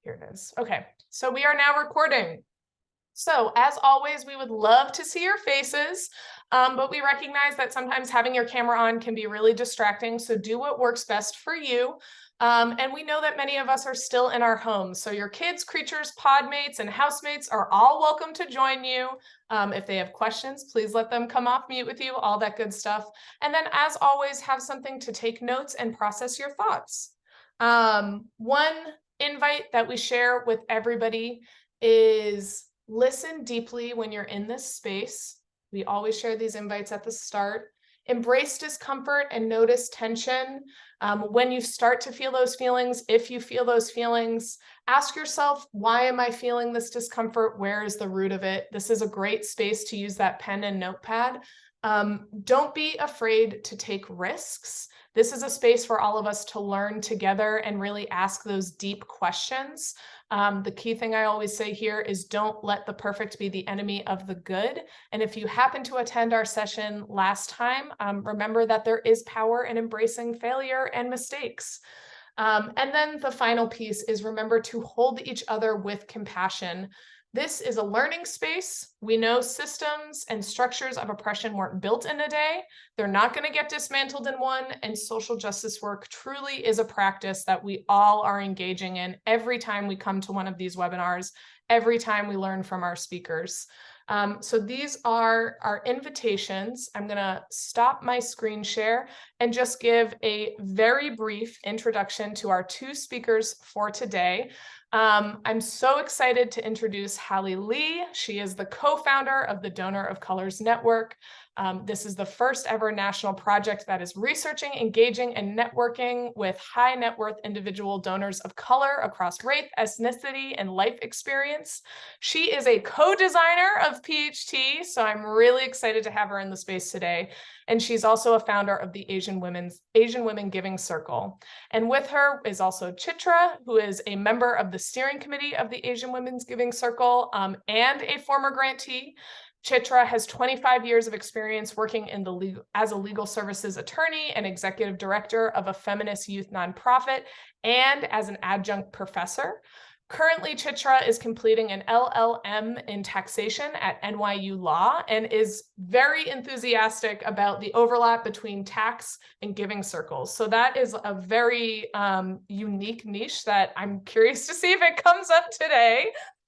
Here it is. Okay, so we are now recording. So as always, we would love to see your faces, but we recognize that sometimes having your camera on can be really distracting. So do what works best for you. And we know that many of us are still in our homes. So your kids, creatures, podmates, and housemates are all welcome to join you. If they have questions, please let them come off mute with you, all that good stuff. And then as always, have something to take notes and process your thoughts. One invite that we share with everybody is listen deeply when you're in this space. We always share these invites at the start. Embrace discomfort and notice tension. When you start to feel those feelings, if you feel those feelings, ask yourself, why am I feeling this discomfort? Where is the root of it? This is a great space to use that pen and notepad. Don't be afraid to take risks. This is a space for all of us to learn together and really ask those deep questions. The key thing I always say here is don't let the perfect be the enemy of the good. And if you happen to attend our session last time, remember that there is power in embracing failure and mistakes. And then the final piece is remember to hold each other with compassion. This is a learning space. We know systems and structures of oppression weren't built in a day. They're not going to get dismantled in one. And social justice work truly is a practice that we all are engaging in every time we come to one of these webinars, every time we learn from our speakers. So these are our invitations. I'm going to stop my screen share and just give a very brief introduction to our two speakers for today. I'm so excited to introduce Hali Lee. She is the co-founder of the Donor of Colors Network. This is the first ever national project that is researching, engaging, and networking with high net worth individual donors of color across race, ethnicity, and life experience. She is a co-designer of PHT, so I'm really excited to have her in the space today. And she's also a founder of the Asian Women Giving Circle. And with her is also Chitra, who is a member of the steering committee of the Asian Women's Giving Circle and a former grantee. Chitra has 25 years of experience working in as a legal services attorney and executive director of a feminist youth nonprofit and as an adjunct professor. Currently, Chitra is completing an LLM in taxation at NYU Law and is very enthusiastic about the overlap between tax and giving circles. So that is a very unique niche that I'm curious to see if it comes up today.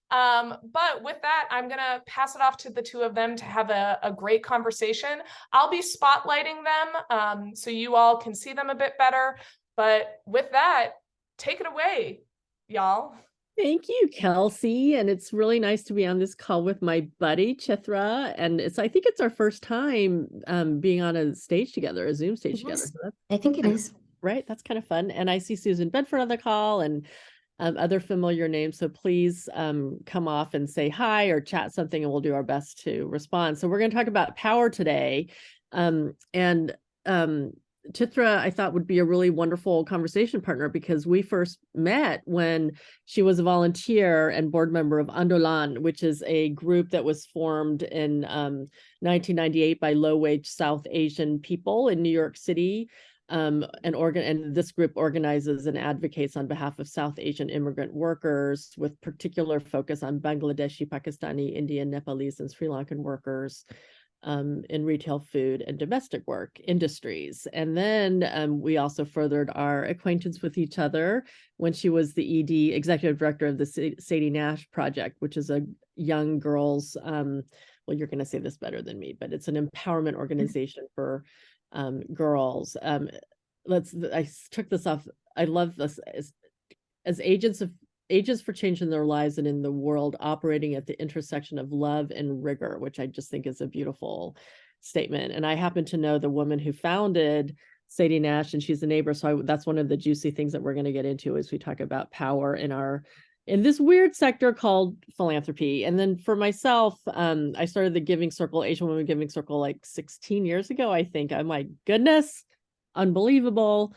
But with that, I'm going to pass it off to the two of them to have a great conversation. I'll be spotlighting them so you all can see them a bit better. But with that, take it away, y'all. Thank you, Kelsey. And it's really nice to be on this call with my buddy, Chitra. And I think it's our first time being on a stage together, a Zoom stage together. So I think it is. Right. That's kind of fun. And I see Susan Bedford on the call and other familiar names. So please come off and say hi or chat something and we'll do our best to respond. So we're going to talk about power today. Chitra, I thought, would be a really wonderful conversation partner because we first met when she was a volunteer and board member of Andolan, which is a group that was formed in 1998 by low-wage South Asian people in New York City. And this group organizes and advocates on behalf of South Asian immigrant workers with particular focus on Bangladeshi, Pakistani, Indian, Nepalese, and Sri Lankan workers in retail, food, and domestic work industries. And then we also furthered our acquaintance with each other when she was the executive director of the Sadie Nash Project, which is a young girls, well, you're going to say this better than me, but it's an empowerment organization for girls. I took this off. I love this as agents for change in their lives and in the world, operating at the intersection of love and rigor, which I just think is a beautiful statement. And I happen to know the woman who founded Sadie Nash, and she's a neighbor. So that's one of the juicy things that we're going to get into as we talk about power in this weird sector called philanthropy. And then for myself, I started the Giving Circle, Asian Women Giving Circle, like 16 years ago, I think. Oh my goodness, unbelievable.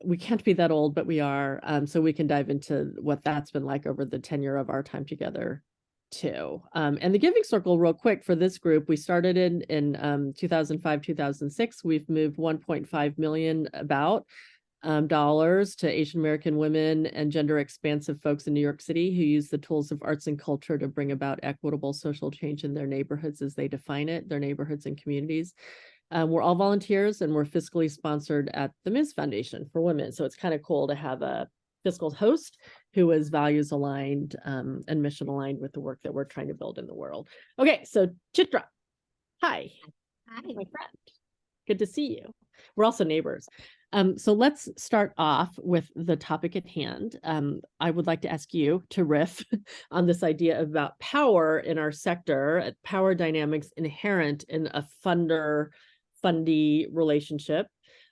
We can't be that old, but we are. So we can dive into what that's been like over the tenure of our time together too. And the Giving Circle, real quick, for this group, we started in 2005, 2006. We've moved 1.5 million about dollars to Asian American women and gender expansive folks in New York City who use the tools of arts and culture to bring about equitable social change in their neighborhoods as they define it, their neighborhoods and communities. We're all volunteers and we're fiscally sponsored at the Ms. Foundation for Women. So it's kind of cool to have a fiscal host who is values aligned and mission aligned with the work that we're trying to build in the world. Okay, so Chitra, hi. Hi. My friend. Good to see you. We're also neighbors. So let's start off with the topic at hand. I would like to ask you to riff on this idea about power in our sector, power dynamics inherent in a funder-fundee relationship,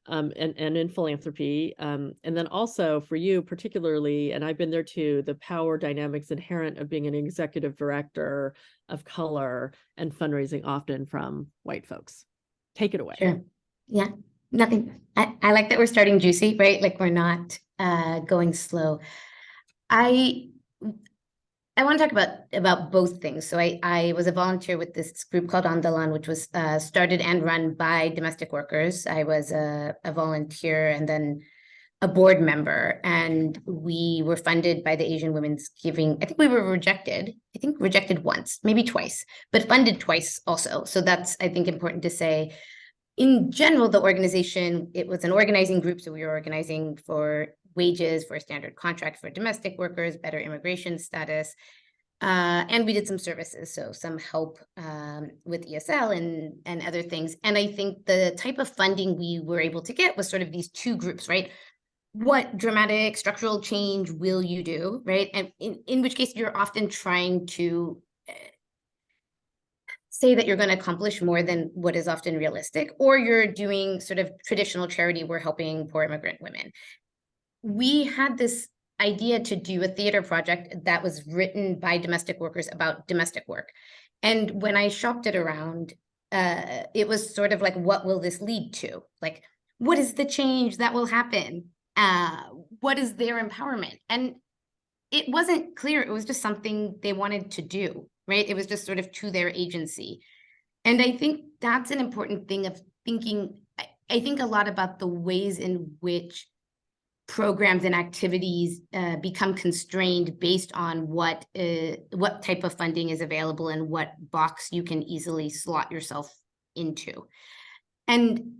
and in philanthropy. And then also for you particularly, and I've been there too, the power dynamics inherent of being an executive director of color and fundraising often from white folks. Take it away. Sure. Yeah, nothing. I like that we're starting juicy, right? Like we're not going slow. I want to talk about both things. So I was a volunteer with this group called Andalan, which was started and run by domestic workers. I was a volunteer and then a board member, and we were funded by the Asian Women's Giving. I think we were rejected. I think rejected once, maybe twice, but funded twice also. So that's, I think, important to say. In general, the organization, it was an organizing group. So we were organizing for wages, for a standard contract for domestic workers, better immigration status. And we did some services, so some help with ESL and other things. And I think the type of funding we were able to get was sort of these two groups, right? What dramatic structural change will you do, right? And in which case you're often trying to say that you're going to accomplish more than what is often realistic, or you're doing sort of traditional charity, we're helping poor immigrant women. We had this idea to do a theater project that was written by domestic workers about domestic work. And when I shopped it around, it was sort of like, what will this lead to? Like, what is the change that will happen? What is their empowerment? And it wasn't clear. It was just something they wanted to do, right? It was just sort of to their agency. And I think that's an important thing of thinking. I think a lot about the ways in which programs and activities become constrained based on what type of funding is available and what box you can easily slot yourself into. And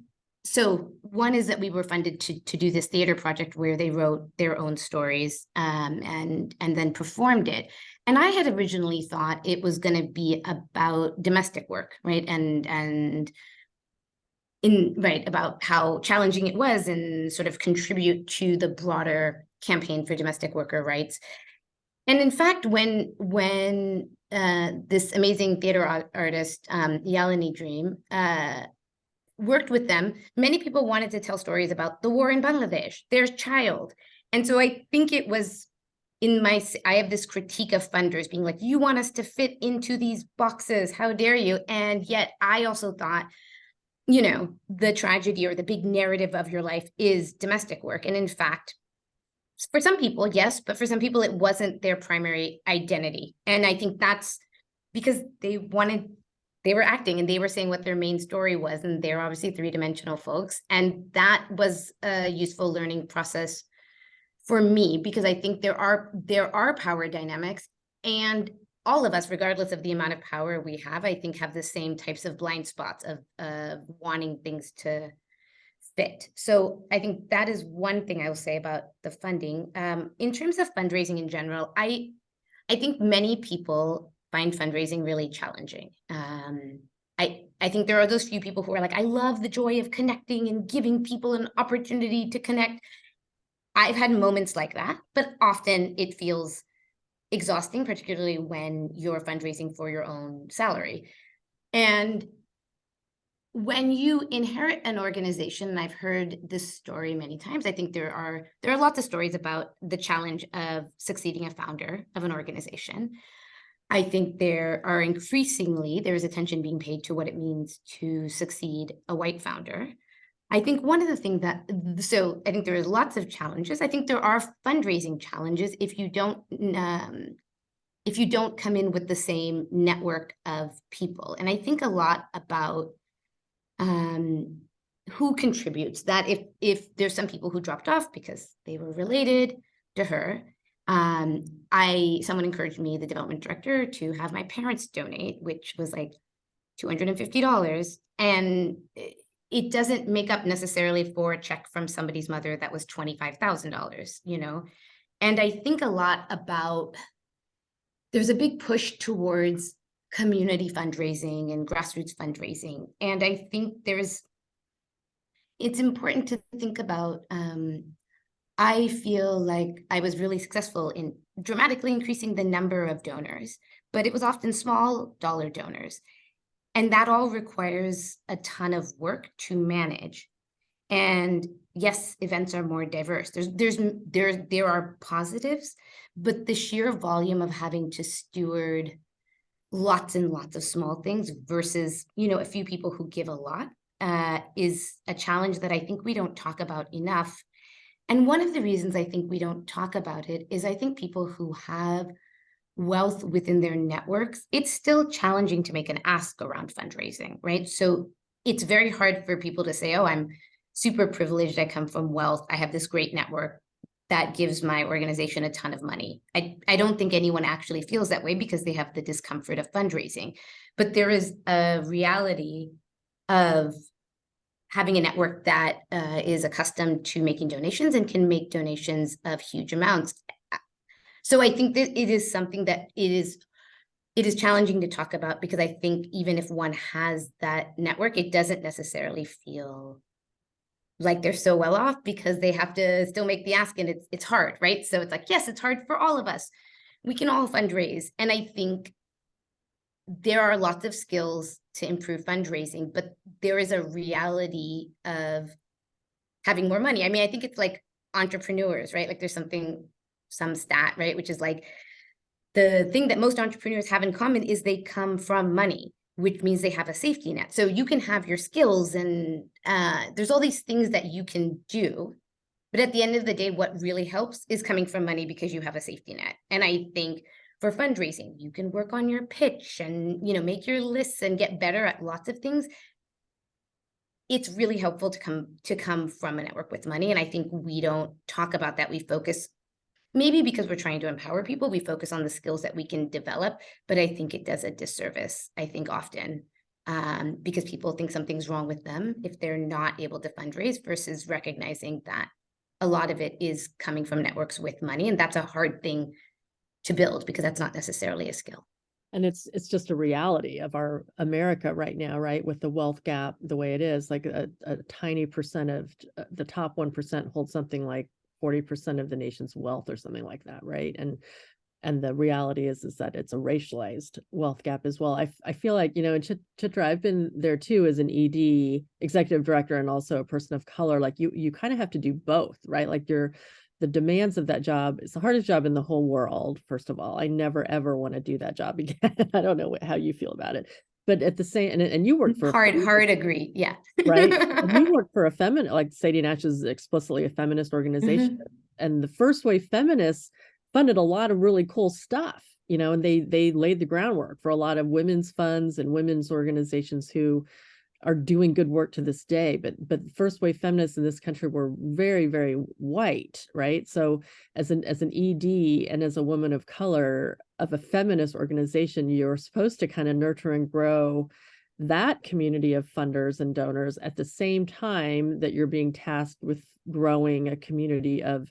so one is that we were funded to do this theater project where they wrote their own stories and then performed it. And I had originally thought it was going to be about domestic work, right? And about how challenging it was and sort of contribute to the broader campaign for domestic worker rights. And in fact, when this amazing theater artist, Yalini Dream, worked with them, many people wanted to tell stories about the war in Bangladesh, their child. And so I think it was I have this critique of funders being like, you want us to fit into these boxes, how dare you? And yet I also thought, you know, the tragedy or the big narrative of your life is domestic work. And in fact, for some people, yes, but for some people, it wasn't their primary identity. And I think that's because they were acting and they were saying what their main story was. And they're obviously three-dimensional folks. And that was a useful learning process for me, because I think there are power dynamics, and all of us, regardless of the amount of power we have, I think have the same types of blind spots of wanting things to fit. So I think that is one thing I will say about the funding. In terms of fundraising in general, I think many people find fundraising really challenging. I think there are those few people who are like, I love the joy of connecting and giving people an opportunity to connect. I've had moments like that, but often it feels exhausting, particularly when you're fundraising for your own salary. And when you inherit an organization, and I've heard this story many times, I think there are lots of stories about the challenge of succeeding a founder of an organization. I think there's attention being paid to what it means to succeed a white founder. I think one of the things so I think there is lots of challenges. I think there are fundraising challenges if you don't come in with the same network of people. And I think a lot about who contributes, that if there's some people who dropped off because they were related to her, someone encouraged me, the development director, to have my parents donate, which was like $250. And it doesn't make up necessarily for a check from somebody's mother that was $25,000, you know? And I think a lot about, there's a big push towards community fundraising and grassroots fundraising. And I think it's important to think about, I feel like I was really successful in dramatically increasing the number of donors, but it was often small dollar donors. And that all requires a ton of work to manage. And yes, events are more diverse. There are positives, but the sheer volume of having to steward lots and lots of small things versus, a few people who give a lot is a challenge that I think we don't talk about enough. And one of the reasons I think we don't talk about it is I think people who have wealth within their networks, it's still challenging to make an ask around fundraising, right? So it's very hard for people to say, oh, I'm super privileged, I come from wealth, I have this great network that gives my organization a ton of money. I don't think anyone actually feels that way because they have the discomfort of fundraising. But there is a reality of having a network that is accustomed to making donations and can make donations of huge amounts. So I think that it is something that it is challenging to talk about, because I think even if one has that network, it doesn't necessarily feel like they're so well off because they have to still make the ask, and it's hard, right? So it's like, yes, it's hard for all of us. We can all fundraise. And I think there are lots of skills to improve fundraising, but there is a reality of having more money. I mean, I think it's like entrepreneurs, right? Like there's some stat, right? Which is like the thing that most entrepreneurs have in common is they come from money, which means they have a safety net. So you can have your skills and there's all these things that you can do. But at the end of the day, what really helps is coming from money because you have a safety net. And I think for fundraising, you can work on your pitch and, make your lists and get better at lots of things. It's really helpful to come from a network with money. And I think we don't talk about that. We focus, maybe because we're trying to empower people, we focus on the skills that we can develop, but I think it does a disservice, I think often, because people think something's wrong with them if they're not able to fundraise, versus recognizing that a lot of it is coming from networks with money. And that's a hard thing to build because that's not necessarily a skill. And it's just a reality of our America right now, right? With the wealth gap the way it is, like a tiny percent of the top 1% holds something like 40% of the nation's wealth or something like that, right? And the reality is that it's a racialized wealth gap as well. I feel like, Chitra, I've been there too as an ED executive director and also a person of color. Like you kind of have to do both, right? Like the demands of that job, it's the hardest job in the whole world. First of all, I never, ever want to do that job again. I don't know how you feel about it, but at the same, and you work for hard agree. Yeah. Right. And you work for a feminist, like Sadie Nash is explicitly a feminist organization. And the First Wave feminists funded a lot of really cool stuff, and they laid the groundwork for a lot of women's funds and women's organizations who are doing good work to this day. But First Wave feminists in this country were very, very white, right? So as an ED and as a woman of color of a feminist organization, you're supposed to kind of nurture and grow that community of funders and donors at the same time that you're being tasked with growing a community of,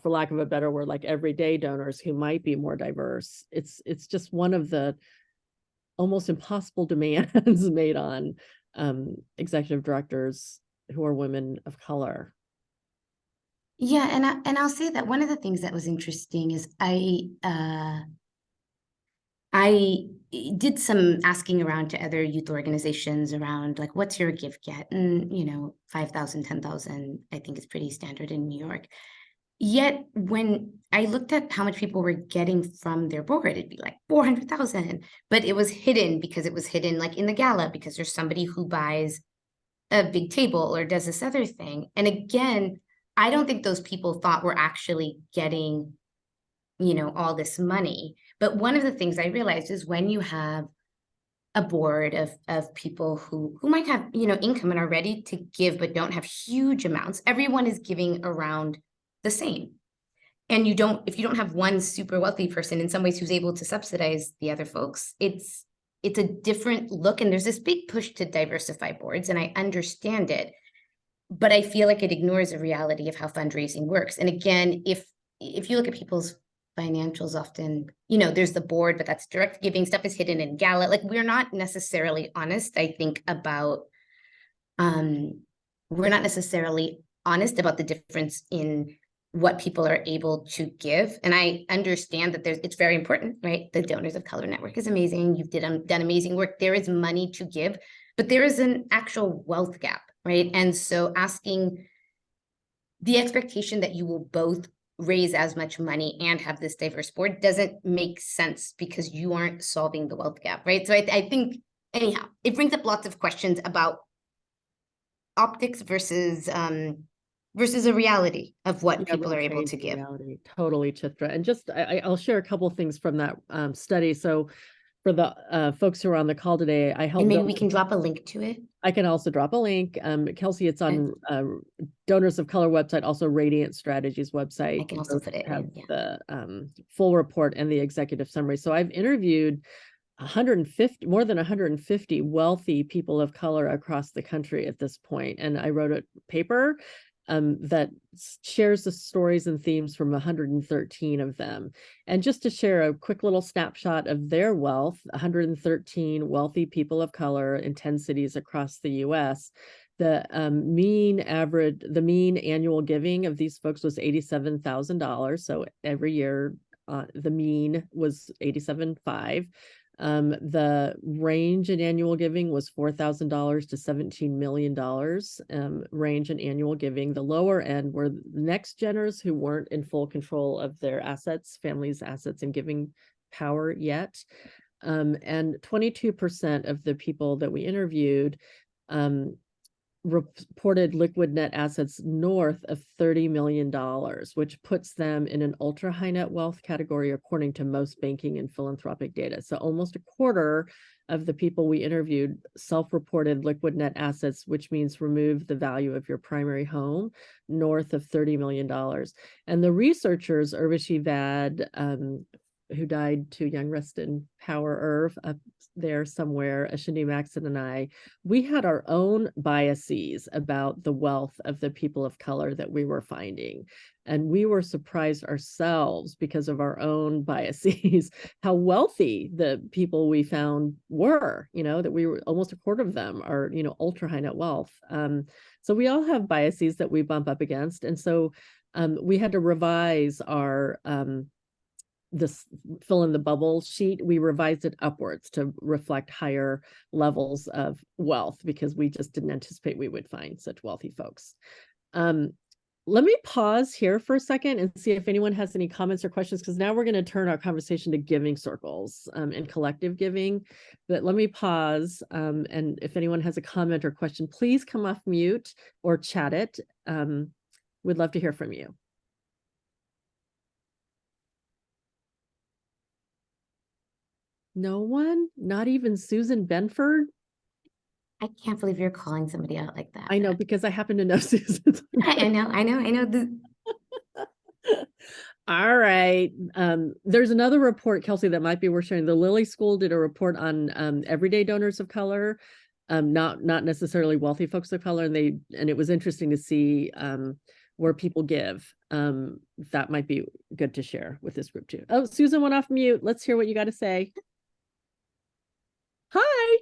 for lack of a better word, like everyday donors who might be more diverse. It's just one of the almost impossible demands made on executive directors who are women of color. Yeah, and I'll say that one of the things that was interesting is I did some asking around to other youth organizations around like, what's your give get? And, 5,000, 10,000, I think is pretty standard in New York. Yet when I looked at how much people were getting from their board, it'd be like 400,000, but it was hidden because it was hidden like in the gala, because there's somebody who buys a big table or does this other thing. And again, I don't think those people thought we're actually getting, all this money. But one of the things I realized is when you have a board of people who might have, you know, income and are ready to give, but don't have huge amounts. Everyone is giving around the same. And if you don't have one super wealthy person in some ways who's able to subsidize the other folks, it's a different look. And there's this big push to diversify boards, and I understand it, but I feel like it ignores the reality of how fundraising works. And again, if you look at people's financials, often, you know, there's the board, but that's direct giving. Stuff is hidden in gala. Like, we're not necessarily honest, I think, about we're not necessarily honest about the difference in what people are able to give. And I understand that it's very important, right? The Donors of Color Network is amazing. You've done amazing work. There is money to give, but there is an actual wealth gap, right? And so asking the expectation that you will both raise as much money and have this diverse board doesn't make sense, because you aren't solving the wealth gap, right? So I think, anyhow, it brings up lots of questions about optics versus a reality of what people are able to give. Reality. Totally, Chitra. And just I'll share a couple of things from that study. So for the folks who are on the call today, I helped. And maybe we can drop a link to it. I can also drop a link. Kelsey, it's on Donors of Color website, also Radiant Strategies website. I can also put it in, yeah. The full report and the executive summary. So I've interviewed more than 150 wealthy people of color across the country at this point. And I wrote a paper that shares the stories and themes from 113 of them. And just to share a quick little snapshot of their wealth, 113 wealthy people of color in 10 cities across the US. The mean annual giving of these folks was $87,000. So every year, the mean was $87,500. The range in annual giving was $4,000 to $17 million range in annual giving. The lower end were the next geners who weren't in full control of their assets, families' assets and giving power yet. And 22% of the people that we interviewed reported liquid net assets north of $30 million, which puts them in an ultra high net wealth category according to most banking and philanthropic data. So almost a quarter of the people we interviewed self-reported liquid net assets, which means remove the value of your primary home, north of $30 million. And the researchers, Urvashi Vad, who died too young, rest in power, Irv, up there somewhere, Ashindi Maxon and I, we had our own biases about the wealth of the people of color that we were finding. And we were surprised ourselves because of our own biases, how wealthy the people we found were, you know, that we were almost a quarter of them are, you know, ultra high net wealth. So we all have biases that we bump up against. And so we had to revise our this fill in the bubble sheet. We revised it upwards to reflect higher levels of wealth because we just didn't anticipate we would find such wealthy folks. Let me pause here for a second and see if anyone has any comments or questions, because now we're going to turn our conversation to giving circles and collective giving. But let me pause, and if anyone has a comment or question, please come off mute or chat it. We'd love to hear from you. No one? Not even Susan Benford? I can't believe you're calling somebody out like that. I know, because I happen to know Susan. I know. All right. There's another report, Kelsey, that might be worth sharing. The Lilly School did a report on everyday donors of color, not necessarily wealthy folks of color, and it was interesting to see where people give. That might be good to share with this group too. Oh, Susan went off mute. Let's hear what you got to say. Hi.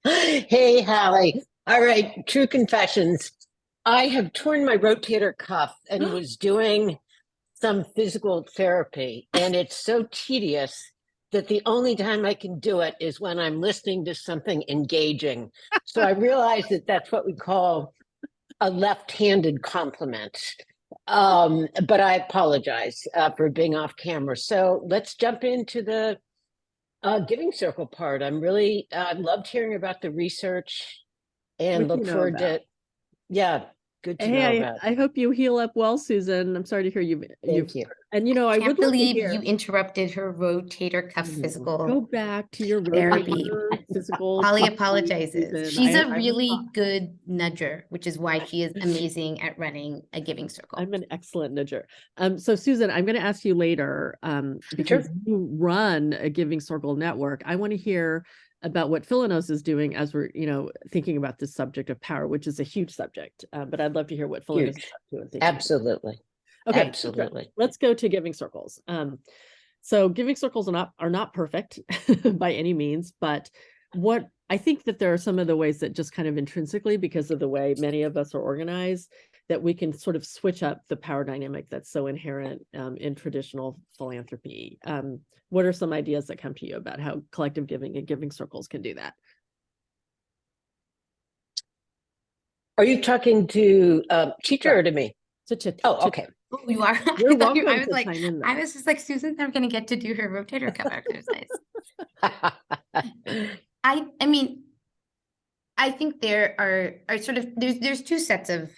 Hey, Hallie. All right, true confessions. I have torn my rotator cuff and was doing some physical therapy, and it's so tedious that the only time I can do it is when I'm listening to something engaging. So I realized that that's what we call a left-handed compliment. But I apologize for being off camera. So let's jump into the giving circle part. I'm really loved hearing about the research and look forward to, yeah, Good to know Hey, about. I hope you heal up well, Susan. I'm sorry to hear Thank you. and you know, I Can't would love to believe hear. you interrupted her rotator cuff Go physical back to your therapy. rotator physical. Holly therapy, apologizes. Susan. She's a I'm really good nudger, which is why she is amazing at running a giving circle. I'm an excellent nudger. So Susan, I'm going to ask you later, because you run a Giving Circle network. I want to hear about what Philanos is doing as we're, you know, thinking about this subject of power, which is a huge subject. But I'd love to hear what Philanos is Huge. up to and thinking. Absolutely. Okay, Absolutely. let's go to Giving Circles. So Giving Circles are not perfect by any means, but what I think that there are some of the ways that just kind of intrinsically, because of the way many of us are organized, that we can sort of switch up the power dynamic that's so inherent in traditional philanthropy. What are some ideas that come to you about how collective giving and Giving Circles can do that? Are you talking to Chitra or to me? Oh, okay. Oh, you are. You're I thought welcome I was to like, chime in, I though. was just like, Susan's never going to get to do her rotator cuff exercise. I mean, I think there are sort of there's two sets of.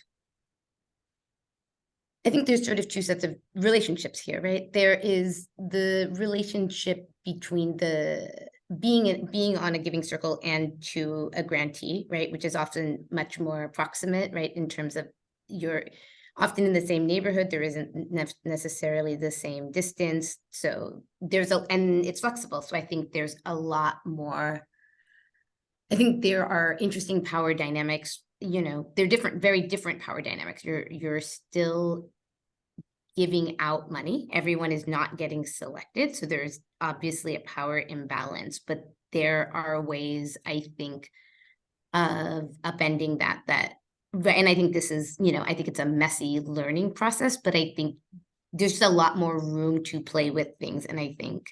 I think there's sort of two sets of relationships here, right? There is the relationship between the being on a giving circle and to a grantee, right? Which is often much more proximate, right? In terms of you're often in the same neighborhood, there isn't necessarily the same distance. So and it's flexible. So I think there's a lot more. I think there are interesting power dynamics, you know, they're different, very different power dynamics. You're still giving out money. Everyone is not getting selected. So there's obviously a power imbalance, but there are ways, I think, of upending that, and I think this is, you know, I think it's a messy learning process, but I think there's just a lot more room to play with things. And I think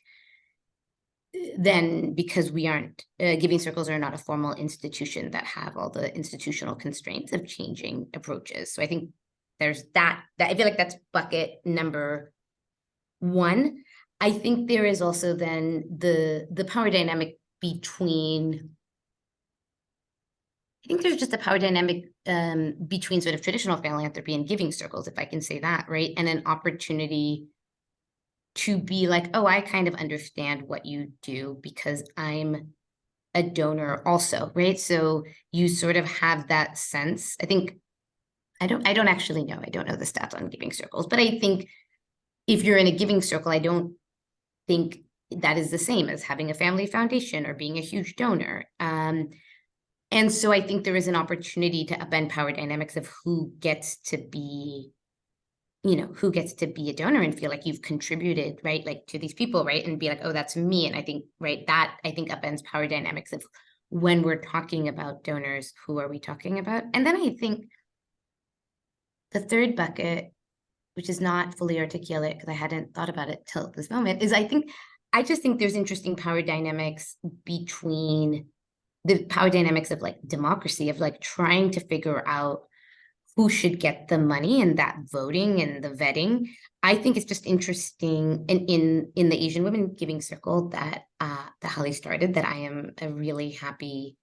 then because we aren't, giving circles are not a formal institution that have all the institutional constraints of changing approaches. So I think there's that I feel like that's bucket number one. I think there is also then the power dynamic between, I think there's just a power dynamic between sort of traditional philanthropy and giving circles, if I can say that, right? And an opportunity to be like, oh, I kind of understand what you do because I'm a donor also, right? So you sort of have that sense. I think, I don't actually know. I don't know the stats on giving circles, but I think if you're in a giving circle, I don't think that is the same as having a family foundation or being a huge donor. And so I think there is an opportunity to upend power dynamics of who gets to be, you know, who gets to be a donor and feel like you've contributed, right? Like to these people, right? And be like, oh, that's me. And I think, right, that I think upends power dynamics of when we're talking about donors, who are we talking about? And then I think the third bucket, which is not fully articulate because I hadn't thought about it till this moment, is I just think there's interesting power dynamics between the power dynamics of like democracy, of like trying to figure out who should get the money and that voting and the vetting. I think it's just interesting in the Asian Women Giving Circle that Hali started, that I am a really happy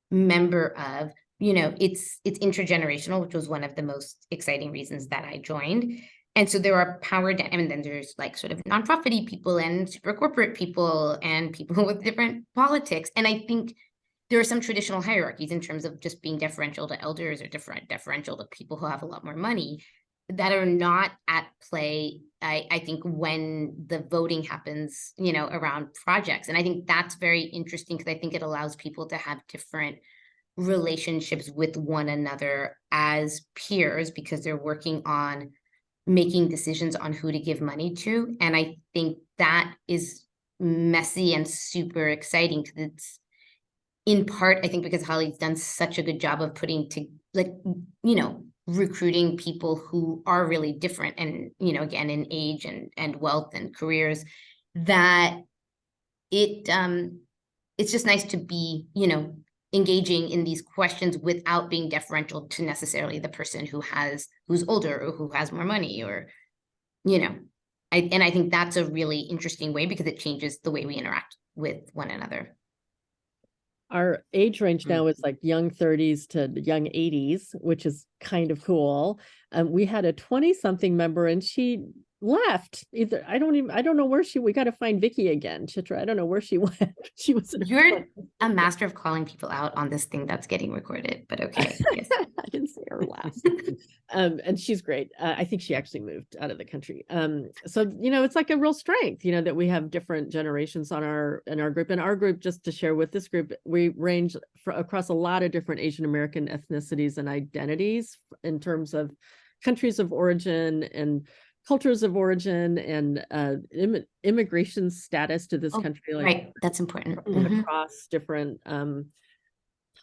member of. You know, it's intergenerational, which was one of the most exciting reasons that I joined. And so there are and then there's like sort of nonprofit people and super corporate people and people with different politics. And I think there are some traditional hierarchies in terms of just being deferential to elders or deferential to people who have a lot more money that are not at play, I think, when the voting happens, you know, around projects. And I think that's very interesting because I think it allows people to have different relationships with one another as peers because they're working on making decisions on who to give money to. And I think that is messy and super exciting because it's, in part, I think because Hali's done such a good job of putting to, like, you know, recruiting people who are really different and, you know, again, in age and wealth and careers, that it's just nice to be, you know, engaging in these questions without being deferential to necessarily the person who's older or who has more money, or, you know, and I think that's a really interesting way because it changes the way we interact with one another. Our age range Mm. now is like young 30s to young 80s, which is kind of cool. We had a 20-something member and she left. Either I don't know where we got to find Vicky again, Chitra. I don't know where she went. She was in her You're 20s. a master of calling people out on this thing that's getting recorded, but okay. Yes. I didn't say her last. And she's great. I think she actually moved out of the country. So it's like a real strength, that we have different generations in our group. And our group, just to share with this group, we range across a lot of different Asian American ethnicities and identities in terms of countries of origin and cultures of origin and immigration status to this Oh, country, like right, that's important. Mhm. across different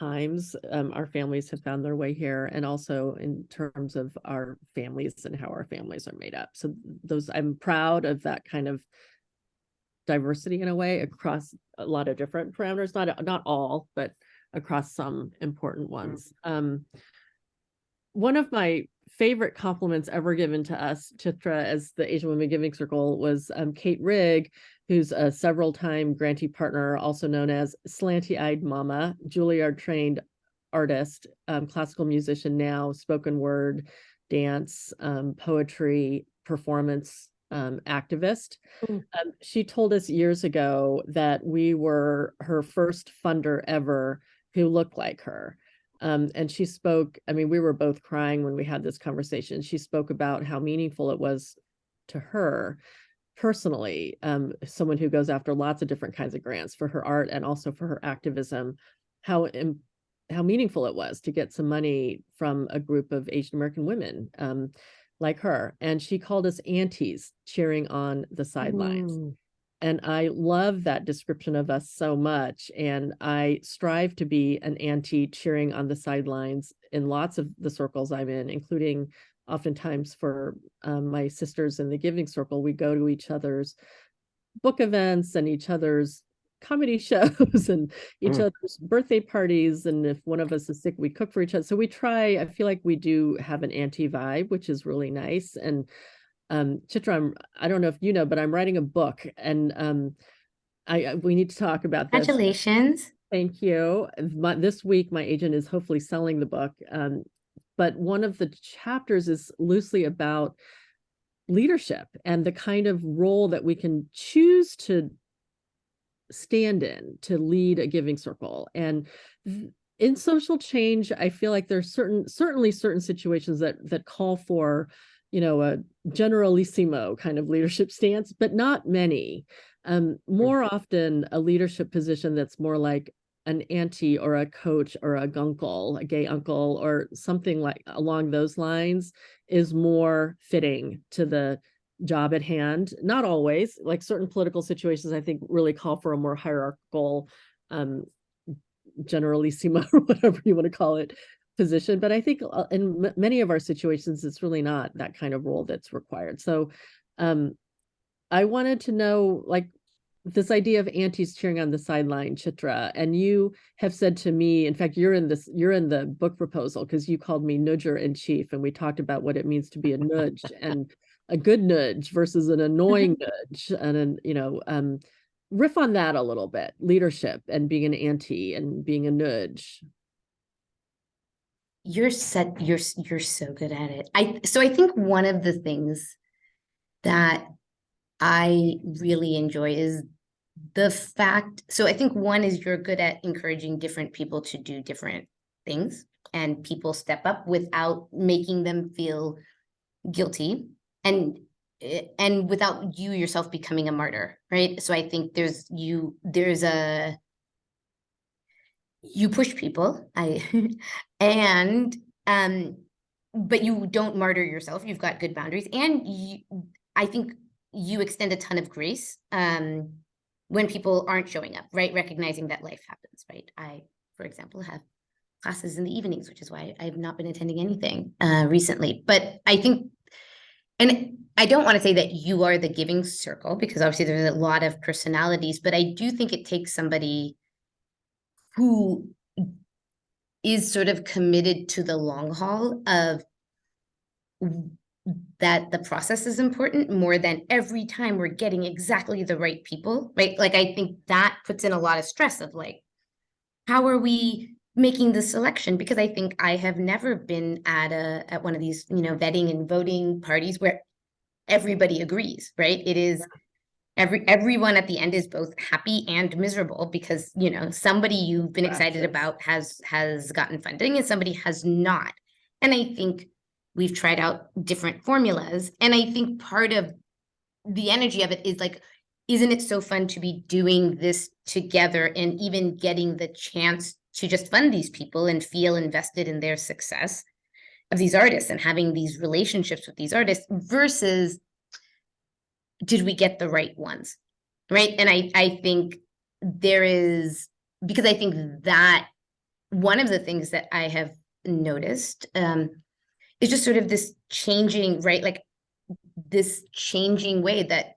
times. Our families have found their way here, and also in terms of our families and how our families are made up. So I'm proud of that kind of diversity in a way across a lot of different parameters, not all, but across some important ones. One of my favorite compliments ever given to us, Chitra, as the Asian Women Giving Circle, was Kate Rigg, who's a several-time grantee partner, also known as Slanty-Eyed Mama, Juilliard-trained artist, classical musician now, spoken word, dance, poetry, performance activist. She told us years ago that we were her first funder ever who looked like her. And she spoke, we were both crying when we had this conversation. She spoke about how meaningful it was to her personally, someone who goes after lots of different kinds of grants for her art and also for her activism, how meaningful it was to get some money from a group of Asian American women like her. And she called us aunties cheering on the sidelines. And I love that description of us so much. And I strive to be an auntie cheering on the sidelines in lots of the circles I'm in, including oftentimes for my sisters in the Giving Circle. We go to each other's book events and each other's comedy shows and each other's birthday parties. And if one of us is sick, we cook for each other. So we try, I feel like we do have an auntie vibe, which is really nice. And Chitra, I don't know if you know, but I'm writing a book, and we need to talk about this. Congratulations. Thank you. This week, my agent is hopefully selling the book. But one of the chapters is loosely about leadership and the kind of role that we can choose to stand in to lead a giving circle. And in social change, I feel like there's certainly certain situations that call for a generalissimo kind of leadership stance, but not many. More often a leadership position that's more like an auntie or a coach or a gunkle, a gay uncle, or something like along those lines is more fitting to the job at hand. Not always, like certain political situations, I think really call for a more hierarchical, generalissimo, or whatever you want to call it, position. But I think in many of our situations, it's really not that kind of role that's required. So I wanted to know, like, this idea of aunties cheering on the sideline, Chitra, and you have said to me, in fact, you're in the book proposal because you called me nudger in chief, and we talked about what it means to be a nudge and a good nudge versus an annoying nudge, and riff on that a little bit, leadership and being an auntie and being a nudge. You're so good at it. I think one of the things that I really enjoy is the fact, so I think one is you're good at encouraging different people to do different things, and people step up without making them feel guilty and without you yourself becoming a martyr, right? So I think you push people, and but you don't martyr yourself. You've got good boundaries, and I think you extend a ton of grace when people aren't showing up, right? Recognizing that life happens, right? I, for example, have classes in the evenings, which is why I've not been attending anything recently. But I think, and I don't want to say that you are the giving circle, because obviously there's a lot of personalities, but I do think it takes somebody who is sort of committed to the long haul of that the process is important more than every time we're getting exactly the right people, right? Like, I think that puts in a lot of stress of like, how are we making the selection? Because I think I have never been at one of these, vetting and voting parties where everybody agrees, right? It is everyone at the end is both happy and miserable because, somebody you've been excited about has gotten funding and somebody has not. And I think we've tried out different formulas. And I think part of the energy of it is like, isn't it so fun to be doing this together and even getting the chance to just fund these people and feel invested in their success of these artists and having these relationships with these artists versus did we get the right ones, right? And I think there is, because I think that one of the things that I have noticed is just sort of this changing, right? Like this changing way that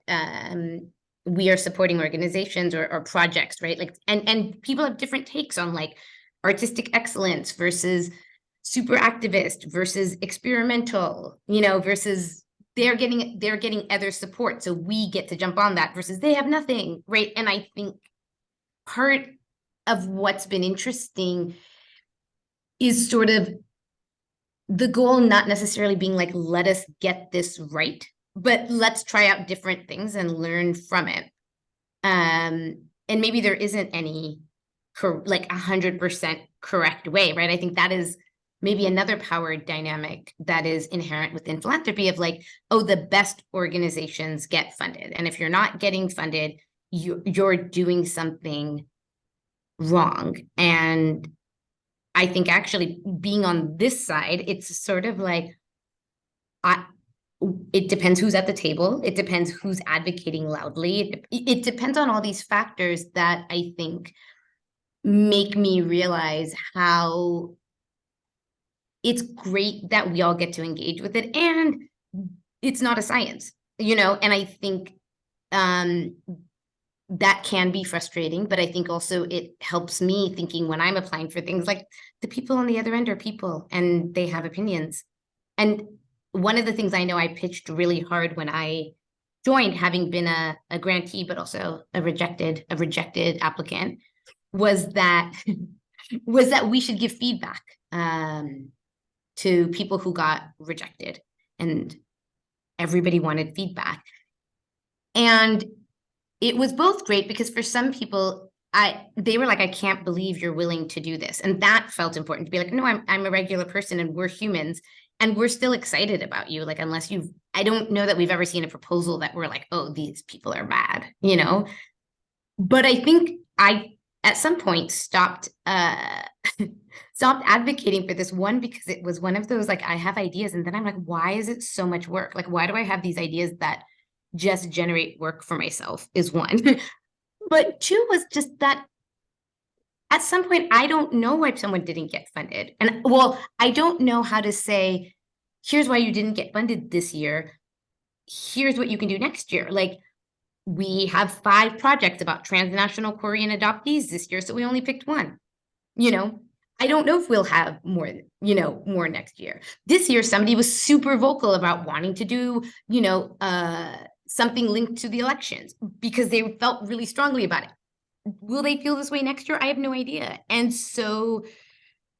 we are supporting organizations or projects, right? Like, and people have different takes on like artistic excellence versus super activist versus experimental, versus they're getting other support. So we get to jump on that versus they have nothing, right? And I think part of what's been interesting is sort of the goal not necessarily being like, let us get this right, but let's try out different things and learn from it. And maybe there isn't any like 100% correct way, right? I think that is maybe another power dynamic that is inherent within philanthropy of like, oh, the best organizations get funded. And if you're not getting funded, you're doing something wrong. And I think actually being on this side, it's sort of like, it depends who's at the table. It depends who's advocating loudly. It depends on all these factors that I think make me realize how it's great that we all get to engage with it. And it's not a science, and I think that can be frustrating, but I think also it helps me thinking when I'm applying for things like the people on the other end are people and they have opinions. And one of the things I know I pitched really hard when I joined, having been a grantee, but also a rejected applicant, was that we should give feedback to people who got rejected, and everybody wanted feedback. And it was both great because for some people, they were like, I can't believe you're willing to do this. And that felt important to be like, no, I'm a regular person and we're humans and we're still excited about you. Like, unless I don't know that we've ever seen a proposal that we're like, oh, these people are bad, But I think I, at some point, stopped advocating for this one because it was one of those, like, I have ideas and then I'm like, why is it so much work? Like, why do I have these ideas that just generate work for myself is one. But two was just that at some point, I don't know why someone didn't get funded. And well, I don't know how to say, here's why you didn't get funded this year. Here's what you can do next year. Like, we have 5 projects about transnational Korean adoptees this year, so we only picked one. I don't know if we'll have more, more next year. This year, somebody was super vocal about wanting to do, something linked to the elections because they felt really strongly about it. Will they feel this way next year? I have no idea. And so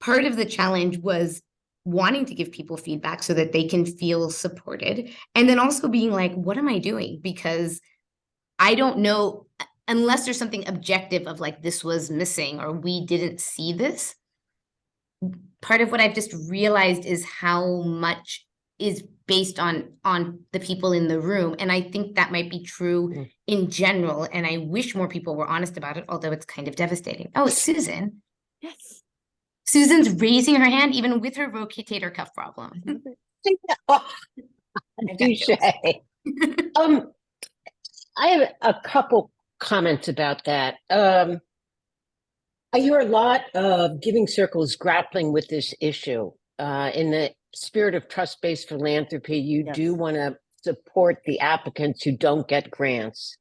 part of the challenge was wanting to give people feedback so that they can feel supported. And then also being like, what am I doing? Because I don't know, unless there's something objective of like, this was missing or we didn't see this. Part of what I've just realized is how much is based on the people in the room. And I think that might be true in general. And I wish more people were honest about it, although it's kind of devastating. Oh, it's Susan. Yes. Susan's raising her hand even with her rotator cuff problem. Touche. I have a couple comments about that. I hear a lot of giving circles grappling with this issue. In the spirit of trust-based philanthropy, you do want to support the applicants who don't get grants.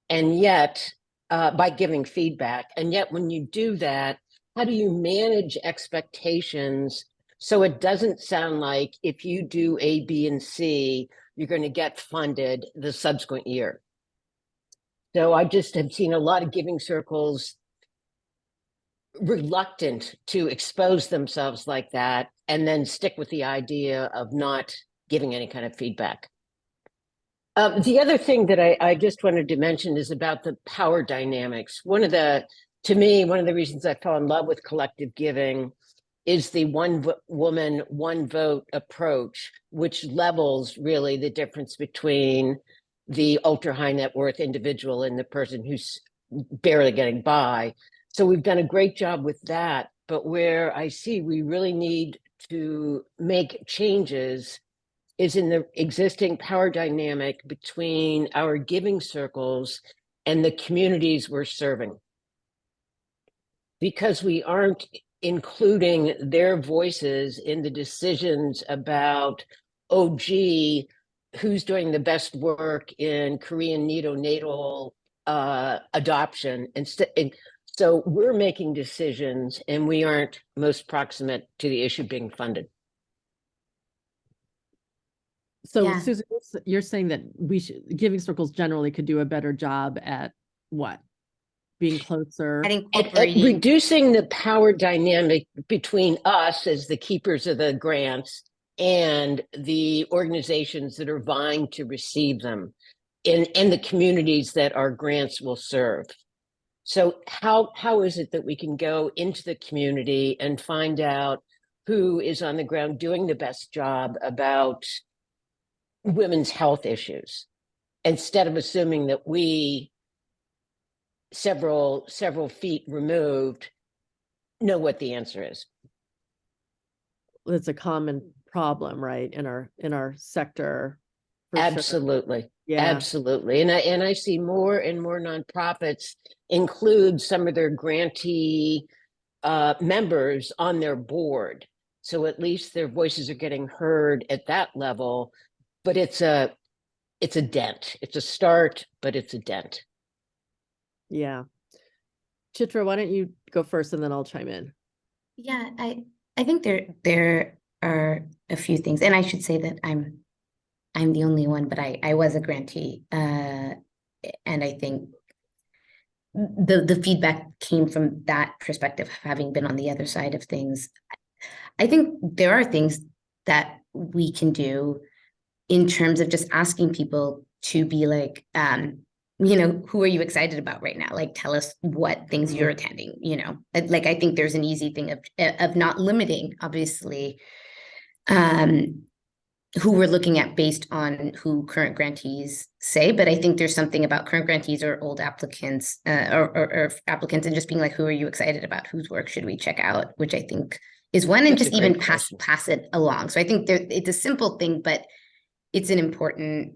And yet, by giving feedback, and yet when you do that, how do you manage expectations so it doesn't sound like if you do A, B, and C, you're going to get funded the subsequent year? So I just have seen a lot of giving circles reluctant to expose themselves like that and then stick with the idea of not giving any kind of feedback. The other thing that I just wanted to mention is about the power dynamics. To me, one of the reasons I fell in love with collective giving is the one woman, one vote approach, which levels really the difference between the ultra high net worth individual and the person who's barely getting by. So we've done a great job with that. But where I see we really need to make changes is in the existing power dynamic between our giving circles and the communities we're serving. Because we aren't including their voices in the decisions about, oh, gee, who's doing the best work in Korean neonatal adoption. And so we're making decisions and we aren't most proximate to the issue being funded. So Yeah. Susan, you're saying that giving circles generally could do a better job at what? Being closer? At At incorporating. reducing the power dynamic between us as the keepers of the grants and the organizations that are vying to receive them in the communities that our grants will serve. So how is it that we can go into the community and find out who is on the ground doing the best job about women's health issues, instead of assuming that we, several feet removed, know what the answer is? It's a common problem, right, in our sector. For sure. Absolutely. Yeah. Absolutely. And I see more and more nonprofits include some of their grantee members on their board. So at least their voices are getting heard at that level, but it's a dent. It's a start, but it's a dent. Yeah. Chitra, why don't you go first and then I'll chime in. Yeah, I think there are a few things, and I should say that I'm the only one, but I was a grantee, and I think the feedback came from that perspective, having been on the other side of things. I think there are things that we can do in terms of just asking people to be like, who are you excited about right now? Like, tell us what things you're attending, like, I think there's an easy thing of not limiting, obviously, who we're looking at based on who current grantees say. But I think there's something about current grantees or old applicants, or applicants, and just being like, who are you excited about? Whose work should we check out? Which I think is one, and That's just a great even question. pass it along. So I think it's a simple thing, but it's an important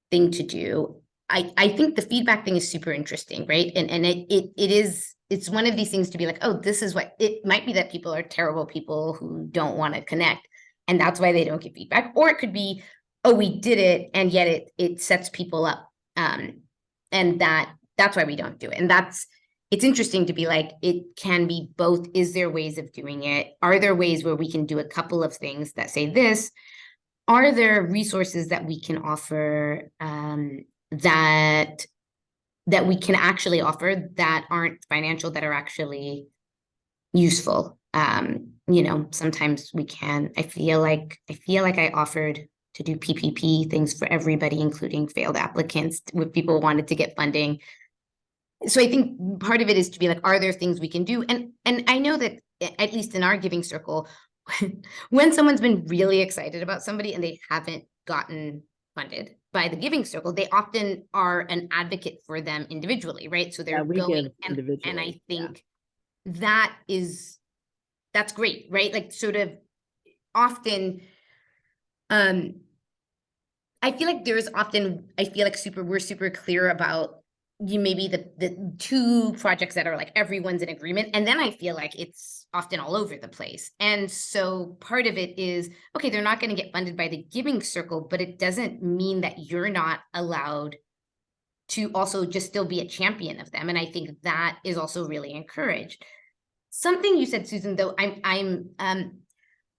thing to do. I think the feedback thing is super interesting, right? And it's one of these things to be like, oh, this is what it might be, that people are terrible people who don't want to connect, and that's why they don't give feedback. Or it could be, oh, we did it, and yet it sets people up, and that's why we don't do it. And it's interesting to be like, it can be both. Is there ways of doing it? Are there ways where we can do a couple of things that say this? Are there resources that we can offer, that we can actually offer that aren't financial, that are actually useful? Sometimes we can. I feel like I offered to do PPP things for everybody, including failed applicants, when people wanted to get funding. So I think part of it is to be like, are there things we can do? And I know that, at least in our giving circle, when someone's been really excited about somebody and they haven't gotten funded by the giving circle, they often are an advocate for them individually, right? So they're going, and I think that's great, right? Like, sort of often, I feel like we're super clear about maybe the two projects that are like everyone's in agreement, and then I feel like it's often all over the place. And so part of it is, okay, they're not going to get funded by the giving circle, but it doesn't mean that you're not allowed to also just still be a champion of them. And I think that is also really encouraged. Something you said, Susan, though, I'm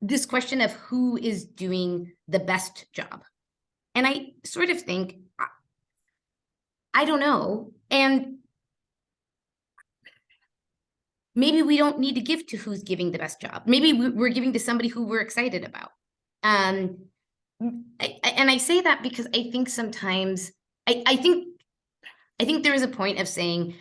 this question of who is doing the best job. And I sort of think, I don't know. And maybe we don't need to give to who's giving the best job. Maybe we're giving to somebody who we're excited about. And I say that because I think sometimes I think there is a point of saying,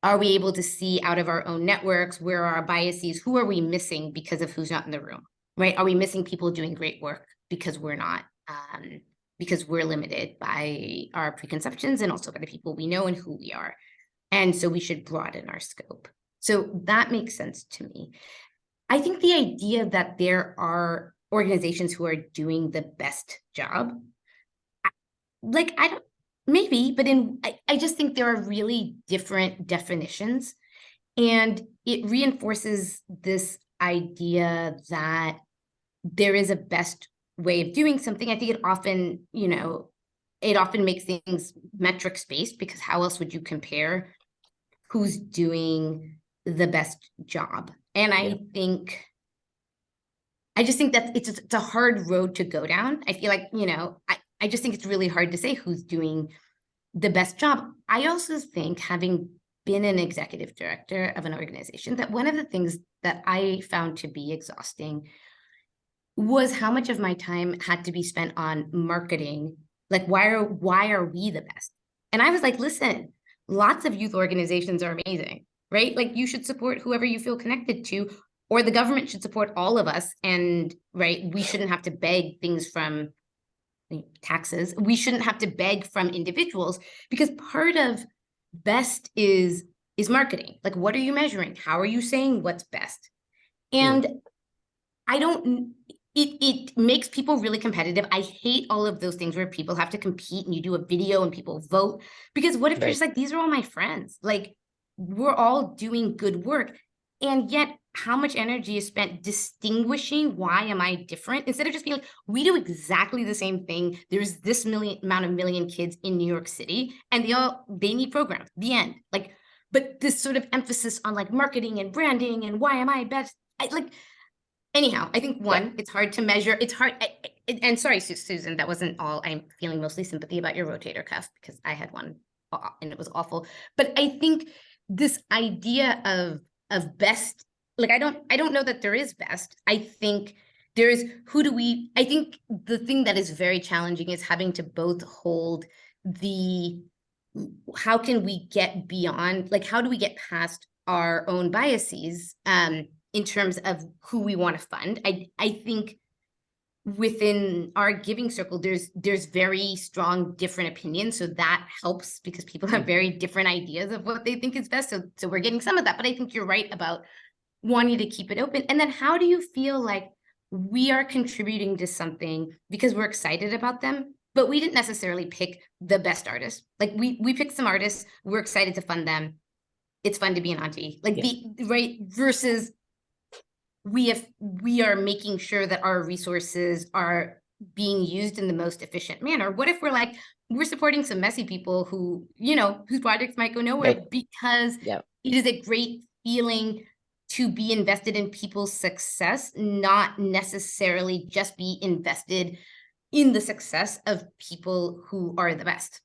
are we able to see out of our own networks? Where are our biases? Who are we missing because of who's not in the room, right? Are we missing people doing great work because we're not, because we're limited by our preconceptions and also by the people we know and who we are. And so we should broaden our scope. So that makes sense to me. I think the idea that there are organizations who are doing the best job, like, I don't, maybe, but I just think there are really different definitions, and it reinforces this idea that there is a best way of doing something. I think it often, it often makes things metrics based, because how else would you compare who's doing the best job? And I just think that it's a hard road to go down. I feel like, I just think it's really hard to say who's doing the best job. I also think, having been an executive director of an organization, that one of the things that I found to be exhausting was how much of my time had to be spent on marketing. Like, why are we the best? And I was like, listen, lots of youth organizations are amazing, right? Like, you should support whoever you feel connected to, or the government should support all of us. And right, we shouldn't have to beg things from taxes. We shouldn't have to beg from individuals, because part of best is marketing. Like, what are you measuring? How are you saying what's best? And it makes people really competitive. I hate all of those things where people have to compete and you do a video and people vote, because what if you're just like, these are all my friends, like, we're all doing good work. And yet, how much energy is spent distinguishing why am I different, instead of just being like, we do exactly the same thing. There's this amount of million kids in New York City, and they need programs, the end. Like, but this sort of emphasis on like marketing and branding and why am I best? Anyhow, I think it's hard to measure. It's hard. And sorry, Susan, that wasn't all. I'm feeling mostly sympathy about your rotator cuff, because I had one and it was awful. But I think this idea of best, like, I don't know that there is best. I think there is, I think the thing that is very challenging is having to both hold how can we get beyond, like, how do we get past our own biases in terms of who we want to fund. I think within our giving circle, there's very strong different opinions. So that helps, because people have very different ideas of what they think is best. So we're getting some of that, but I think you're right about wanting to keep it open. And then how do you feel like we are contributing to something because we're excited about them, but we didn't necessarily pick the best artists? Like, we picked some artists, we're excited to fund them. It's fun to be an auntie, like versus we are making sure that our resources are being used in the most efficient manner. What if we're like, we're supporting some messy people who, whose projects might go nowhere, because it is a great feeling to be invested in people's success, not necessarily just be invested in the success of people who are the best.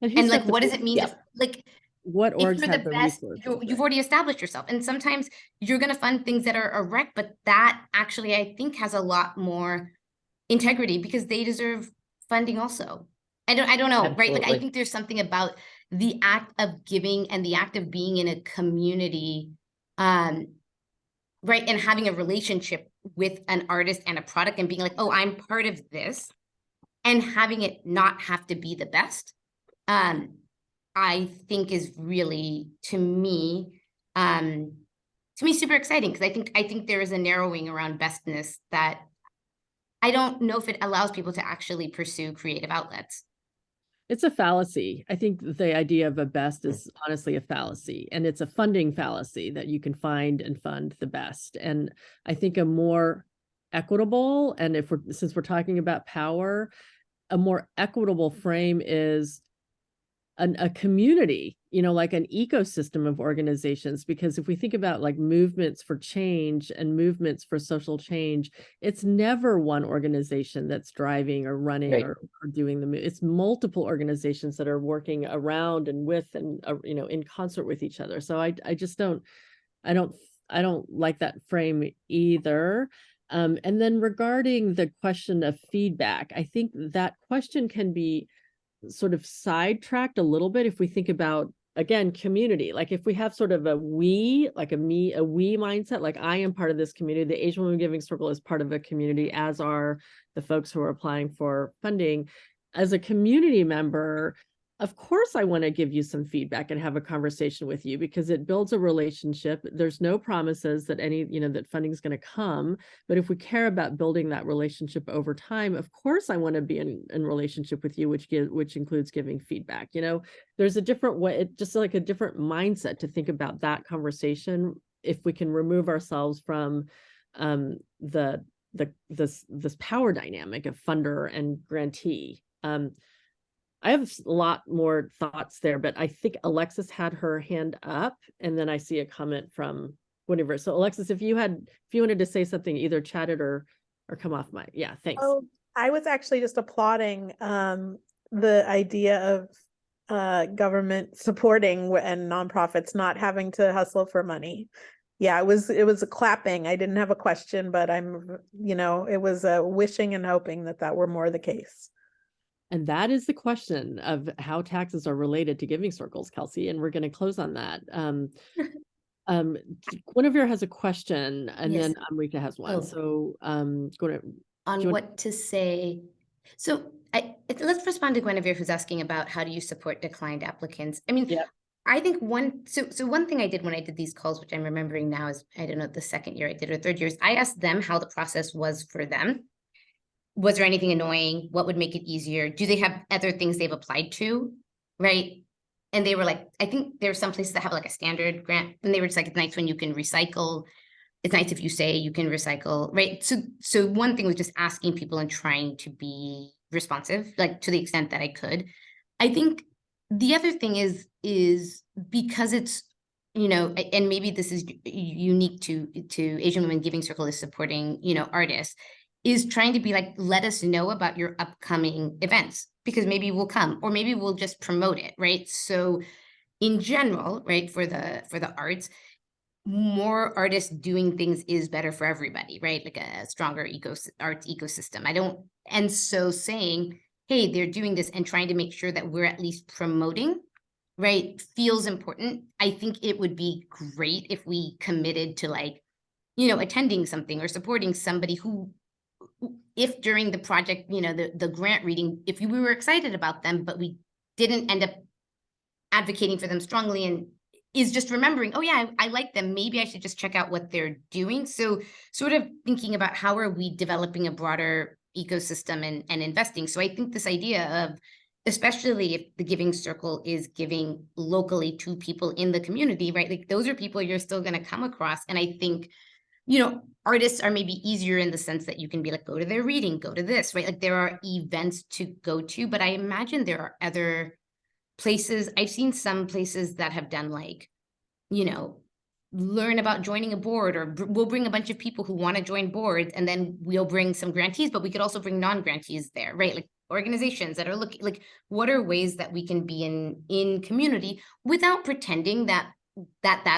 And like, what does it mean to, like, what orgs have the best, resources? you've already established yourself. And sometimes you're going to fund things that are a wreck, but that actually, I think, has a lot more integrity, because they deserve funding also. I don't know, Absolutely. right? Like, I think there's something about the act of giving and the act of being in a community, right? And having a relationship with an artist and a product, and being like, oh, I'm part of this, and having it not have to be the best. I think is really, to me, super exciting, because I think there is a narrowing around bestness that I don't know if it allows people to actually pursue creative outlets. It's a fallacy. I think the idea of a best is honestly a fallacy, and it's a funding fallacy that you can find and fund the best. And I think a more equitable, and since we're talking about power, a more equitable frame is a community, like an ecosystem of organizations. Because if we think about like movements for change and movements for social change, it's never one organization that's driving or running or doing the move. It's multiple organizations that are working around and with and in concert with each other. So I just don't I don't like that frame either. And then regarding the question of feedback, I think that question can be sort of sidetracked a little bit if we think about, again, community. Like if we have sort of a we mindset, like I am part of this community, the Asian Women Giving Circle is part of a community, as are the folks who are applying for funding. As a community member, of course, I want to give you some feedback and have a conversation with you, because it builds a relationship. There's no promises that that funding is going to come. But if we care about building that relationship over time, of course, I want to be in relationship with you, which includes giving feedback. There's a different way, just like a different mindset to think about that conversation. If we can remove ourselves from this power dynamic of funder and grantee. I have a lot more thoughts there, but I think Alexis had her hand up, and then I see a comment from Guinevere. So Alexis, if you wanted to say something, either chat it or come off mic. Yeah, thanks. Oh, I was actually just applauding the idea of government supporting and nonprofits not having to hustle for money. Yeah, it was a clapping. I didn't have a question, but it was a wishing and hoping that were more the case. And that is the question of how taxes are related to giving circles, Kelsey, and we're going to close on that. Guinevere has a question, and Yes. then Amrita has one. Oh. So Guinevere, On what to say. So let's respond to Guinevere, who's asking about how do you support declined applicants. I mean, yeah. I think one thing I did when I did these calls, which I'm remembering now, is, I don't know, the second year I did or third year, is I asked them how the process was for them. Was there anything annoying? What would make it easier? Do they have other things they've applied to? Right. And they were like, I think there are some places that have like a standard grant, and they were just like, it's nice when you can recycle. It's nice if you say you can recycle. Right. So one thing was just asking people and trying to be responsive, like to the extent that I could. I think the other thing is because it's, and maybe this is unique to Asian Women Giving Circle is supporting, artists, is trying to be like, let us know about your upcoming events, because maybe we'll come, or maybe we'll just promote it, right? So in general, right, for the arts, more artists doing things is better for everybody, right? Like a stronger arts ecosystem. And so saying, hey, they're doing this, and trying to make sure that we're at least promoting, right, feels important. I think it would be great if we committed to attending something or supporting somebody who, if during the project, the grant reading, if we were excited about them, but we didn't end up advocating for them strongly, and is just remembering, oh yeah, I like them, maybe I should just check out what they're doing. So sort of thinking about how are we developing a broader ecosystem and investing. So I think this idea of, especially if the giving circle is giving locally to people in the community, right? Like those are people you're still going to come across. And I think, artists are maybe easier in the sense that you can be like, go to their reading, go to this, right? Like there are events to go to, but I imagine there are other places. I've seen some places that have done learn about joining a board, or we'll bring a bunch of people who want to join boards, and then we'll bring some grantees, but we could also bring non-grantees there, right? Like organizations that are looking, like, what are ways that we can be in community without pretending that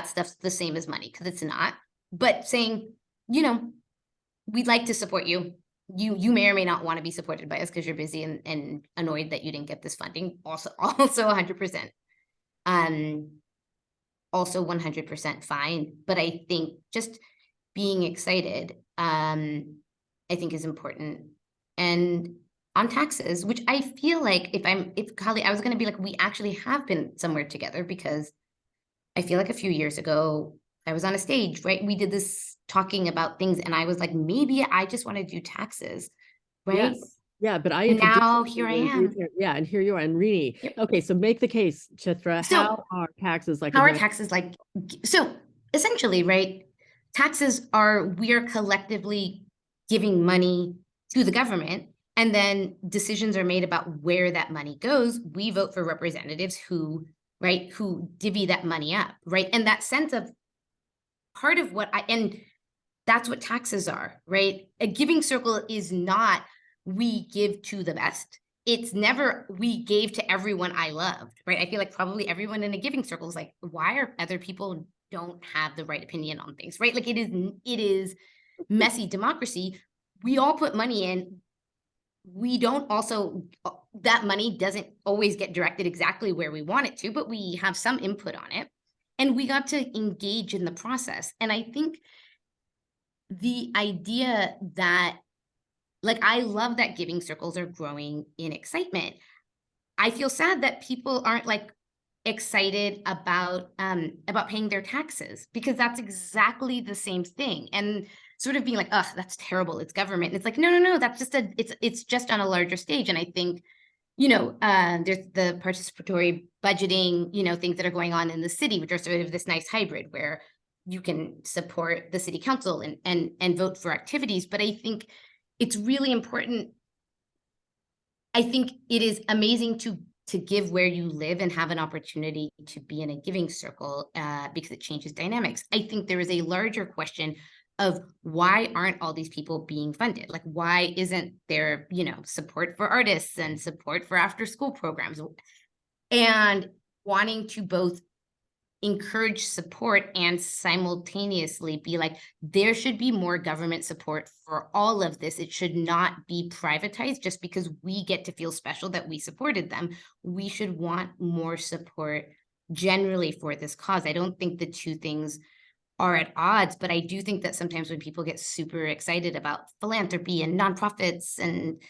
stuff's the same as money, because it's not. But saying, we'd like to support you. You may or may not want to be supported by us because you're busy and annoyed that you didn't get this funding. Also 100%. Also 100% fine. But I think just being excited, I think is important. And on taxes, which I feel like if Hali, I was going to be like, we actually have been somewhere together, because I feel like a few years ago, I was on a stage, right? We did this talking about things, and I was like, maybe I just want to do taxes, right? Yes. Yeah, but now here I am. Yeah, and here you are, and Rini. Yep. Okay, so make the case, Chitra. So, how are taxes like? How are taxes like? So essentially, right? Taxes are, we are collectively giving money to the government, and then decisions are made about where that money goes. We vote for representatives who divvy that money up, right? And that sense of part of and that's what taxes are, right? A giving circle is not, we give to the best. It's never, we gave to everyone I loved, right? I feel like probably everyone in a giving circle is like, why are other people don't have the right opinion on things, right? Like it is messy democracy. We all put money in. We don't also, that money doesn't always get directed exactly where we want it to, but we have some input on it. And we got to engage in the process. And I think the idea that, like, I love that giving circles are growing in excitement. I feel sad that people aren't like excited about paying their taxes, because that's exactly the same thing. And sort of being like, oh, that's terrible, it's government. And it's like, no, that's just it's just on a larger stage. And I think, you know, there's the participatory budgeting, you know, things that are going on in the city, which are sort of this nice hybrid where you can support the city council and vote for activities. But I think it's really important. I think it is amazing to give where you live and have an opportunity to be in a giving circle, because it changes dynamics. I think there is a larger question of why aren't all these people being funded? Like, why isn't there, you know, support for artists and support for after school programs? And wanting to both encourage support and simultaneously be like, there should be more government support for all of this. It should not be privatized just because we get to feel special that we supported them. We should want more support generally for this cause. I don't think the two things are at odds, but I do think that sometimes when people get super excited about philanthropy and nonprofits and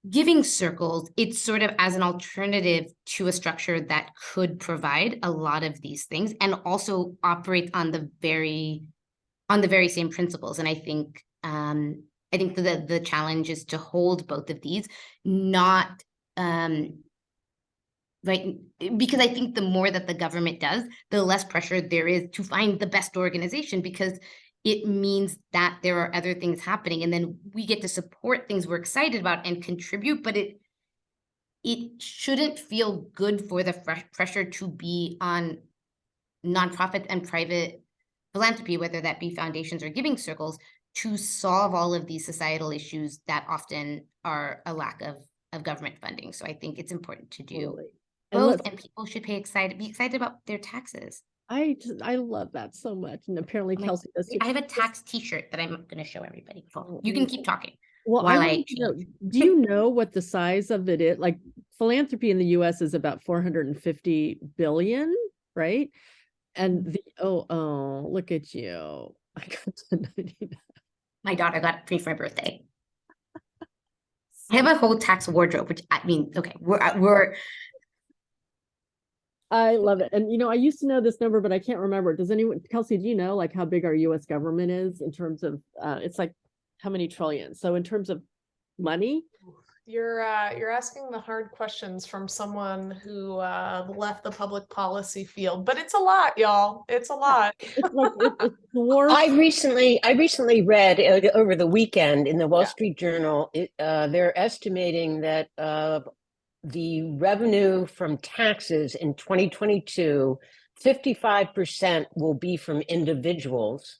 giving circles, it's sort of as an alternative to a structure that could provide a lot of these things and also operate on the very same principles. And I think the challenge is to hold both of these, not right, because I think the more that the government does, the less pressure there is to find the best organization, because it means that there are other things happening, and then we get to support things we're excited about and contribute, but it shouldn't feel good for the pressure to be on nonprofit and private philanthropy, whether that be foundations or giving circles, to solve all of these societal issues that often are a lack of government funding. So I think it's important to do both, and people should be excited about their taxes. I love that so much, and apparently Kelsey does too. I have a tax T-shirt that I'm going to show everybody. You can keep talking. Well, while do you know what the size of it is? Like, philanthropy in the U.S. is about 450 billion, right? And look at you! I got to 99. My daughter got it for me for my birthday. I have a whole tax wardrobe, which I mean, okay, we're. I love it. And, you know, I used to know this number, but I can't remember. Does anyone, Kelsey, do you know like how big our US government is in terms of, it's like how many trillion? So in terms of money? You're asking the hard questions from someone who left the public policy field, but it's a lot, y'all. It's a lot. It's like, it's dwarfed. I recently read over the weekend in the Wall Street Journal, they're estimating that the revenue from taxes in 2022, 55% will be from individuals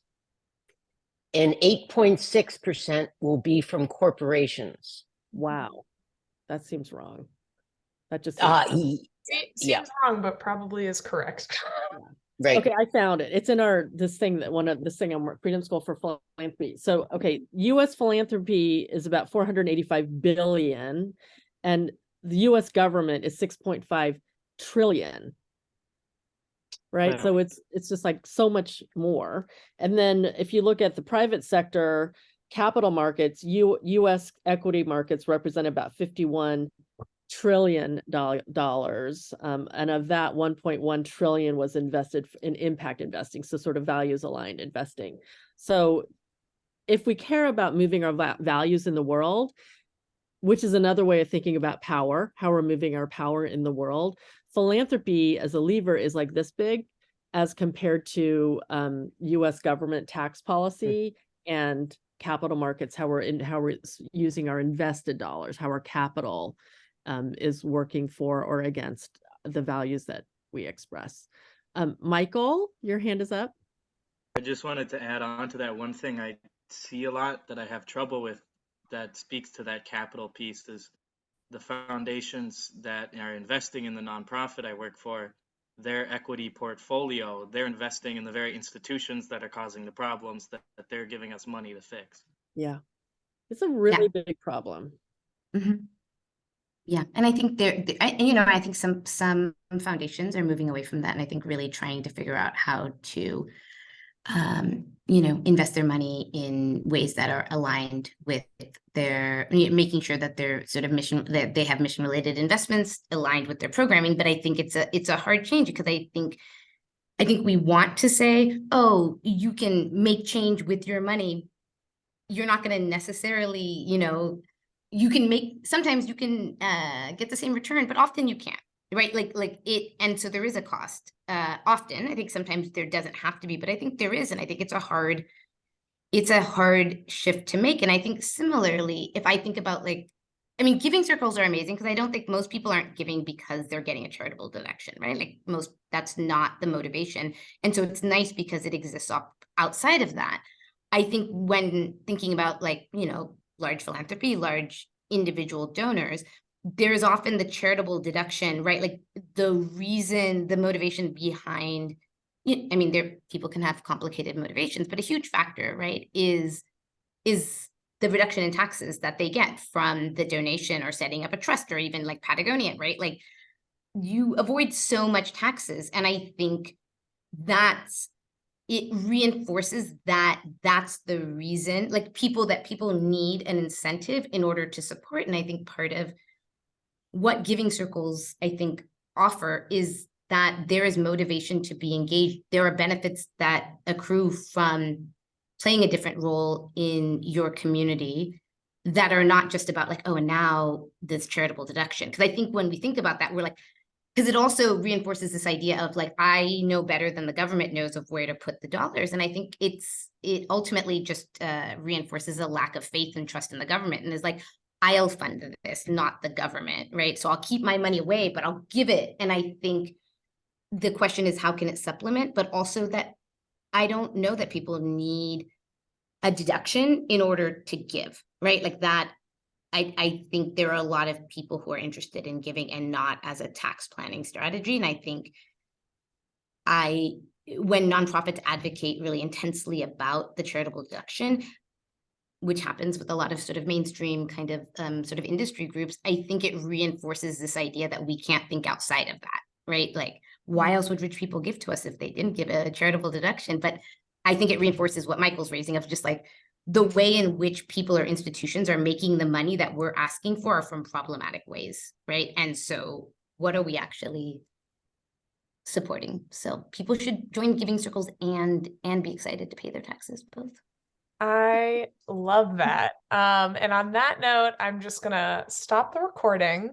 and 8.6% will be from corporations. Wow. That seems wrong. That just seems wrong, but probably is correct. Right. Okay, I found it. It's in this thing I'm Freedom School for Philanthropy. So, okay, U.S. philanthropy is about 485 billion, and the U.S. government is 6.5 trillion. Right. Wow. So it's just like so much more. And then if you look at the private sector, capital markets, U.S. equity markets represent about $51 trillion. And of that, 1.1 trillion was invested in impact investing. So sort of values aligned investing. So if we care about moving our values in the world, which is another way of thinking about power, how we're moving our power in the world, philanthropy as a lever is like this big as compared to U.S. government tax policy and capital markets, how we're using our invested dollars, how our capital is working for or against the values that we express. Michael, your hand is up. I just wanted to add on to that. One thing I see a lot that I have trouble with that speaks to that capital piece is the foundations that are investing in the nonprofit I work for their equity portfolio, they're investing in the very institutions that are causing the problems that they're giving us money to fix. Yeah. It's a really big problem. Mhm. Yeah, and I think I think some foundations are moving away from that, and I think really trying to figure out how to, invest their money in ways that are aligned with their, making sure that their sort of mission, that they have mission related investments aligned with their programming. But I think it's a hard change, because I think we want to say, oh, you can make change with your money. You're not going to necessarily, sometimes you can get the same return, but often you can't, right? And so there is a cost. Often, I think sometimes there doesn't have to be, but I think there is, and I think it's a hard shift to make. And I think similarly, if I think about giving circles are amazing, because I don't think most people aren't giving because they're getting a charitable deduction, right? That's not the motivation. And so it's nice because it exists outside of that. I think when thinking about large philanthropy, large individual donors, there's often the charitable deduction, right? The reason, the motivation behind, people can have complicated motivations, but a huge factor, right, is the reduction in taxes that they get from the donation or setting up a trust, or even Patagonia, right? You avoid so much taxes. And I think it reinforces that's the reason, people need an incentive in order to support. And I think part of what giving circles, I think, offer is that there is motivation to be engaged. There are benefits that accrue from playing a different role in your community that are not just about oh, and now this charitable deduction. Because I think when we think about that, we're because it also reinforces this idea of I know better than the government knows of where to put the dollars. And I think it ultimately just reinforces a lack of faith and trust in the government, and is I'll fund this, not the government, right? So I'll keep my money away, but I'll give it. And I think the question is, how can it supplement? But also that I don't know that people need a deduction in order to give, right? I think there are a lot of people who are interested in giving and not as a tax planning strategy. And I think when nonprofits advocate really intensely about the charitable deduction, which happens with a lot of sort of mainstream kind of sort of industry groups, I think it reinforces this idea that we can't think outside of that, right? Why else would rich people give to us if they didn't give a charitable deduction? But I think it reinforces what Michael's raising of just the way in which people or institutions are making the money that we're asking for are from problematic ways, right? And so what are we actually supporting? So people should join giving circles and be excited to pay their taxes, both. I love that. And on that note, I'm just gonna stop the recording.